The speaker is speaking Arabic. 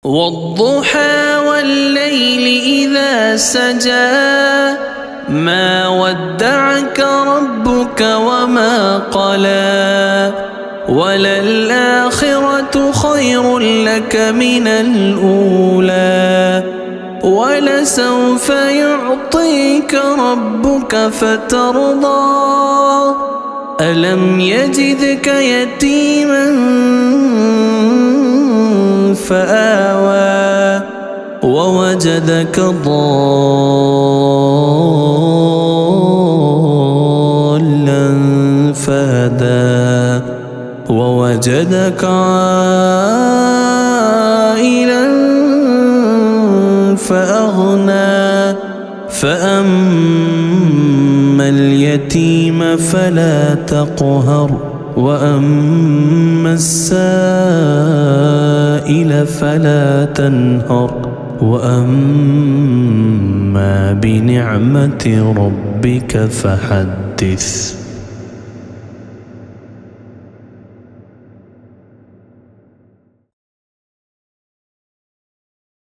والضحى والليل إذا سجى ما ودعك ربك وما قلى وللآخرة خير لك من الأولى ولسوف يعطيك ربك فترضى ألم يجدك يتيما فآوى ووجدك ضالا فهدى ووجدك عائلا فأغنى فأما اليتيم فلا تقهر وأما السائل فلا تنهر وأما بنعمة ربك فحدث.